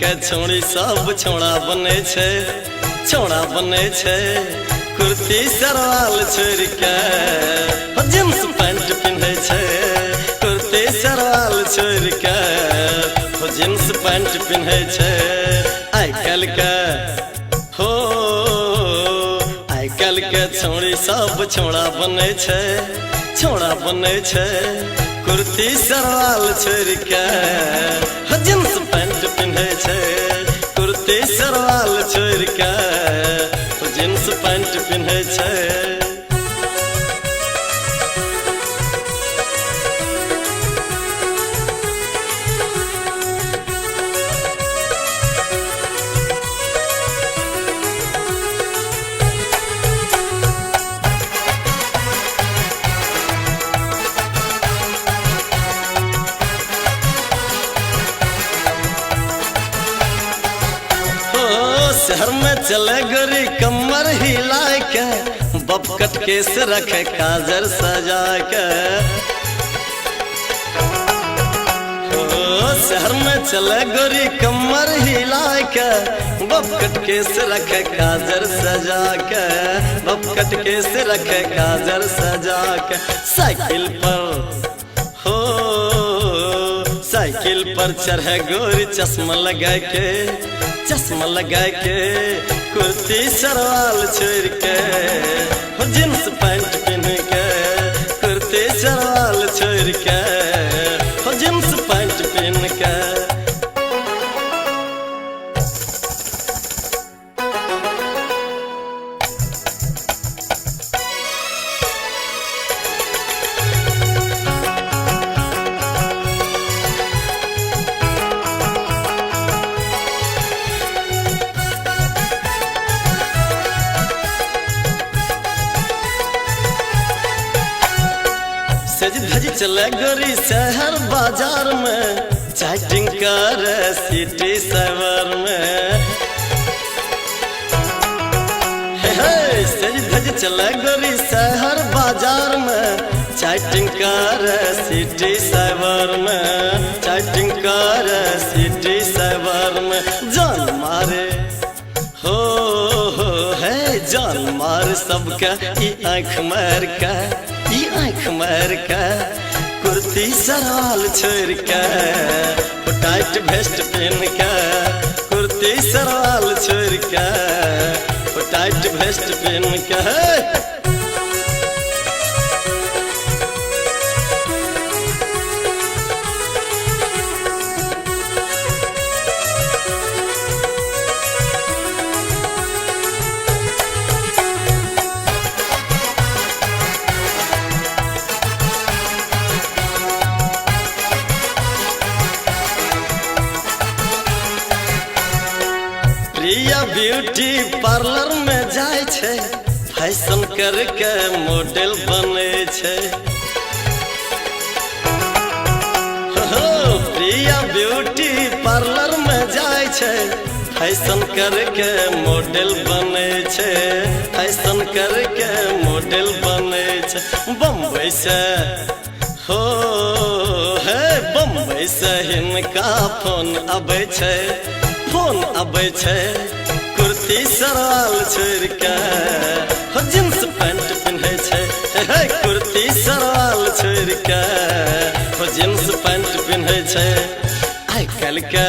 के छोड़ी सब छोड़ा बने छे, छोड़ा बने छे। कुर्ती सरवाल छोड़ के जींस पैंट पिन्हे छे, कुर्ती सरवाल छोड़ के जींस पैंट पिन्हे छे। आई काल के हो आई काल के छोड़ी सब छोड़ा बने छे, छोड़ा बने छे। कुर्ती सरवाल छोड़ के जींस पैंट पिन्हे छे, कुर्ती सरवाल छोड़ के जींस पैंट पिन्हे छे। शहर में चले गोरी कमर हिला के, बपकट केस रखे काजर सजा के। शहर में चले गोरी कमर हिला के, बपकट केस रखे काजर सजा के, बपकट केस रखे काजर सजा के। साइकिल पर हो साइकिल पर चढ़े गोरी चश्मा लगा के, चश्मा लगा के। कुर्ती सरवाल छोड़ के जींस पैंट पहन के, कुर्ती सरवाल छोड़ के जींस पैंट पहन के। सज धज चले गोरी शहर बाजार में, चैटिंग कर सिटी सवर में। सज धज चले गोरी शहर बाजार में, चैटिंग कर सिटी सवर में, चैटिंग कर सिटी सवर में। जान मारे हो है जान मार सबका ई आँख मार का, ई आँख मार के। कुर्ती सरवाल छोड़ के टाइट वेस्ट पहन के, कुर्ती सरवाल छोड़ के टाइट वेस्ट पहन के। प्रिया ब्यूटी पार्लर में जाए छे, फैशन करके मॉडल बने छे। प्रिया ब्यूटी पार्लर में जाए छे, फैशन करके मॉडल बने छे, फैशन करके मॉडल बने छे। बम्बई से हो है बम्बई से हिनका फोन आबे छे, फोन आबे छे। कुर्ती सरवाल छोड़ के जींस पैंट पिन्हे छे, कुर्ती सरवाल छोड़ के जींस पैंट पिन्हे छे। आई काल के